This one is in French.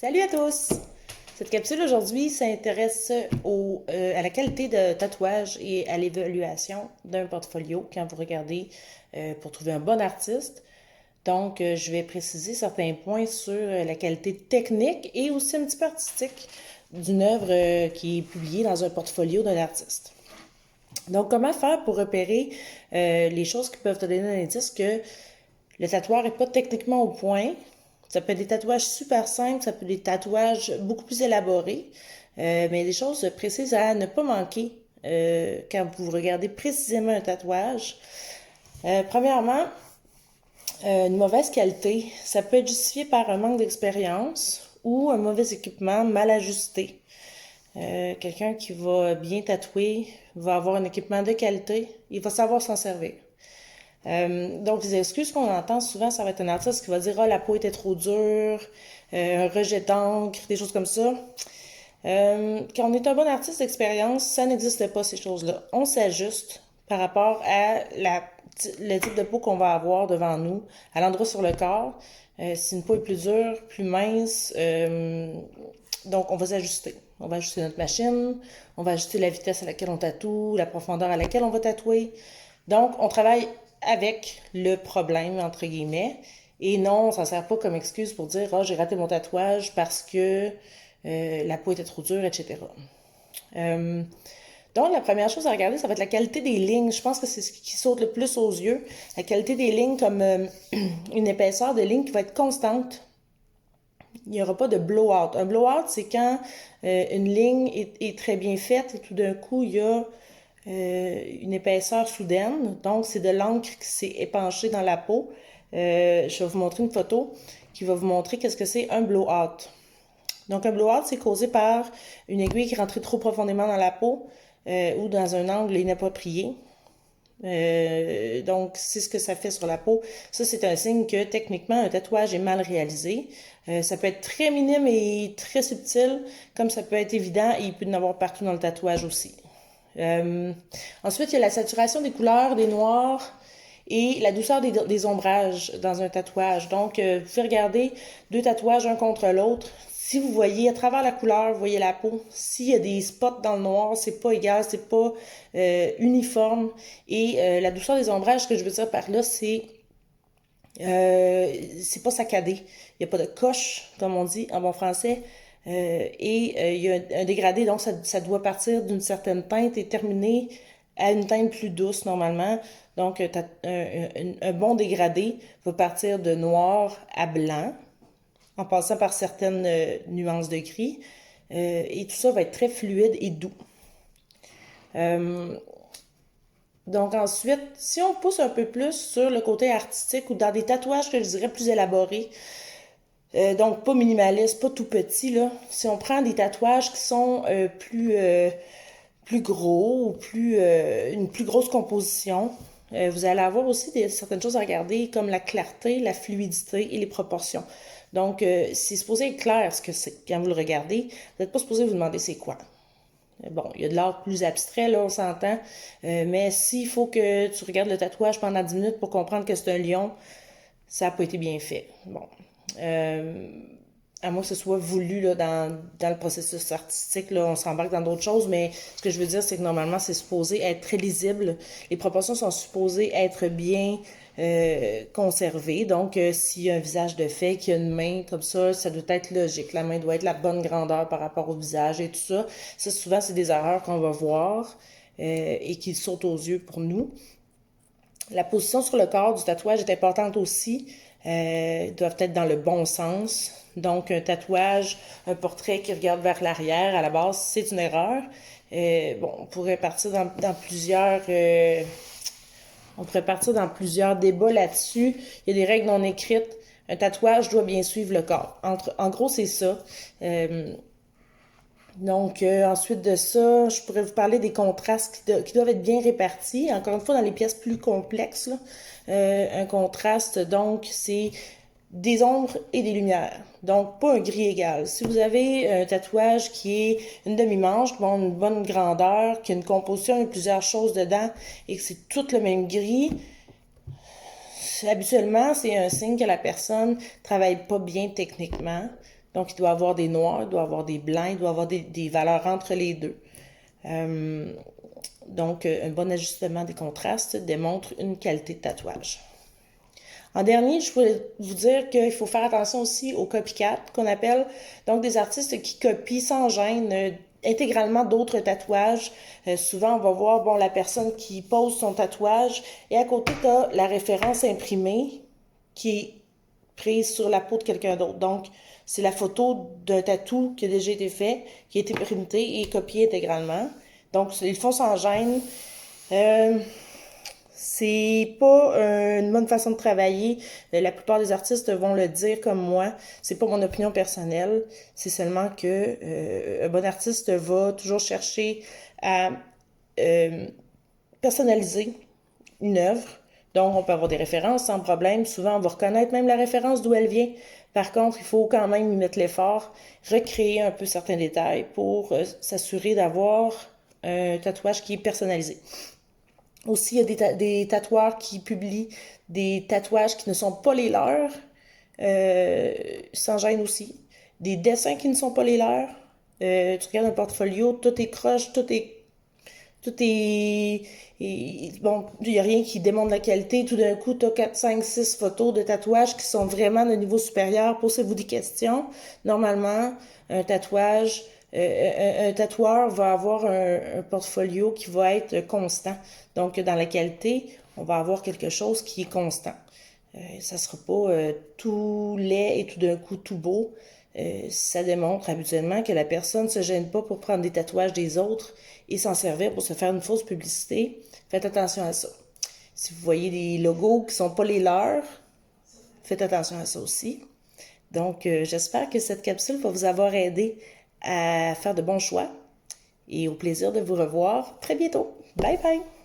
Salut à tous! Cette capsule aujourd'hui s'intéresse à la qualité de tatouage et à l'évaluation d'un portfolio quand vous regardez pour trouver un bon artiste. Donc, je vais préciser certains points sur la qualité technique et aussi un petit peu artistique d'une œuvre qui est publiée dans un portfolio d'un artiste. Donc, comment faire pour repérer les choses qui peuvent te donner un indice que le tatoueur n'est pas techniquement au point. Ça peut être des tatouages super simples, ça peut être des tatouages beaucoup plus élaborés, mais des choses précises à ne pas manquer quand vous regardez précisément un tatouage. Premièrement, une mauvaise qualité, ça peut être justifié par un manque d'expérience ou un mauvais équipement mal ajusté. Quelqu'un qui va bien tatouer va avoir un équipement de qualité, il va savoir s'en servir. Donc, les excuses qu'on entend souvent, ça va être un artiste qui va dire « Ah, la peau était trop dure, un rejet d'encre, des choses comme ça. » Quand on est un bon artiste d'expérience, ça n'existe pas, ces choses-là. On s'ajuste par rapport à le type de peau qu'on va avoir devant nous, à l'endroit sur le corps. Si une peau est plus dure, plus mince, donc on va s'ajuster. On va ajuster notre machine, on va ajuster la vitesse à laquelle on tatoue, la profondeur à laquelle on va tatouer. Donc, on travaille avec le problème, entre guillemets, et non, on s'en sert pas comme excuse pour dire « Ah, j'ai raté mon tatouage parce que la peau était trop dure, etc. » Donc, la première chose à regarder, ça va être la qualité des lignes. Je pense que c'est ce qui saute le plus aux yeux. La qualité des lignes comme une épaisseur de ligne qui va être constante. Il n'y aura pas de blowout. Un blowout, c'est quand une ligne est très bien faite et tout d'un coup, il y a une épaisseur soudaine. Donc, c'est de l'encre qui s'est épanchée dans la peau. Je vais vous montrer une photo qui va vous montrer qu'est-ce que c'est un blowout. Donc, un blowout, c'est causé par une aiguille qui est rentrée trop profondément dans la peau ou dans un angle inapproprié. Donc, c'est ce que ça fait sur la peau. Ça, c'est un signe que techniquement, un tatouage est mal réalisé. Ça peut être très minime et très subtil, comme ça peut être évident et il peut y en avoir partout dans le tatouage aussi. Ensuite, il y a la saturation des couleurs, des noirs et la douceur des ombrages dans un tatouage. Donc, vous pouvez regarder deux tatouages un contre l'autre. Si vous voyez à travers la couleur, vous voyez la peau. S'il y a des spots dans le noir, c'est pas égal, c'est pas uniforme. Et la douceur des ombrages, ce que je veux dire par là, c'est pas saccadé. Il n'y a pas de coche, comme on dit en bon français. Il y a un dégradé, donc ça doit partir d'une certaine teinte et terminer à une teinte plus douce normalement. Donc, un bon dégradé va partir de noir à blanc, en passant par certaines nuances de gris. Et tout ça va être très fluide et doux. Donc ensuite, si on pousse un peu plus sur le côté artistique ou dans des tatouages que je dirais plus élaborés, donc pas minimaliste, pas tout petit, là. Si on prend des tatouages qui sont plus gros ou une plus grosse composition, vous allez avoir aussi certaines choses à regarder comme la clarté, la fluidité et les proportions. Donc, c'est supposé être clair ce que c'est. Quand vous le regardez, vous n'êtes pas supposé vous demander c'est quoi. Bon, il y a de l'art plus abstrait, là, on s'entend. Mais s'il faut que tu regardes le tatouage pendant 10 minutes pour comprendre que c'est un lion, ça n'a pas été bien fait. Bon. À moins que ce soit voulu là, dans le processus artistique, là, on s'embarque dans d'autres choses, mais ce que je veux dire, c'est que normalement, c'est supposé être très lisible. Les proportions sont supposées être bien conservées. Donc, s'il y a un visage de fait, qu'il y a une main comme ça doit être logique. La main doit être la bonne grandeur par rapport au visage et tout ça. Ça, souvent, c'est des erreurs qu'on va voir et qui sautent aux yeux pour nous. La position sur le corps du tatouage est importante aussi. Doivent être dans le bon sens. Donc, un tatouage, un portrait qui regarde vers l'arrière, à la base, c'est une erreur. Bon, on pourrait partir dans plusieurs... on pourrait partir dans plusieurs débats là-dessus. Il y a des règles non écrites. Un tatouage doit bien suivre le corps. En gros, c'est ça. Donc, ensuite de ça, je pourrais vous parler des contrastes qui doivent être bien répartis. Encore une fois, dans les pièces plus complexes, là, un contraste, donc, c'est des ombres et des lumières. Donc, pas un gris égal. Si vous avez un tatouage qui est une demi-manche, bon, une bonne grandeur, qui a une composition et plusieurs choses dedans, et que c'est tout le même gris, habituellement, c'est un signe que la personne travaille pas bien techniquement. Donc, il doit avoir des noirs, il doit avoir des blancs, il doit avoir des valeurs entre les deux. Donc, un bon ajustement des contrastes démontre une qualité de tatouage. En dernier, je voulais vous dire qu'il faut faire attention aussi aux copycats, qu'on appelle donc des artistes qui copient sans gêne intégralement d'autres tatouages. Souvent, on va voir bon la personne qui pose son tatouage et à côté, tu as la référence imprimée qui est prise sur la peau de quelqu'un d'autre. Donc, c'est la photo d'un tatou qui a déjà été fait, qui a été printé et copié intégralement. Donc, ils font sans gêne. C'est pas une bonne façon de travailler. La plupart des artistes vont le dire comme moi. C'est pas mon opinion personnelle. C'est seulement que un bon artiste va toujours chercher à personnaliser une œuvre. Donc, on peut avoir des références sans problème. Souvent, on va reconnaître même la référence d'où elle vient. Par contre, il faut quand même y mettre l'effort, recréer un peu certains détails pour s'assurer d'avoir un tatouage qui est personnalisé. Aussi, il y a des tatoueurs qui publient des tatouages qui ne sont pas les leurs, sans gêne aussi. Des dessins qui ne sont pas les leurs. Tu regardes un portfolio, tout est croche, tout est, bon, il n'y a rien qui démontre la qualité. Tout d'un coup, tu as 4, 5, 6 photos de tatouages qui sont vraiment de niveau supérieur. Posez-vous des questions. Normalement, un tatouage, un tatoueur va avoir un portfolio qui va être constant. Donc, dans la qualité, on va avoir quelque chose qui est constant. Ça ne sera pas tout laid et tout d'un coup tout beau. Ça démontre habituellement que la personne ne se gêne pas pour prendre des tatouages des autres et s'en servir pour se faire une fausse publicité. Faites attention à ça. Si vous voyez des logos qui ne sont pas les leurs, faites attention à ça aussi. Donc, j'espère que cette capsule va vous avoir aidé à faire de bons choix et au plaisir de vous revoir très bientôt. Bye bye!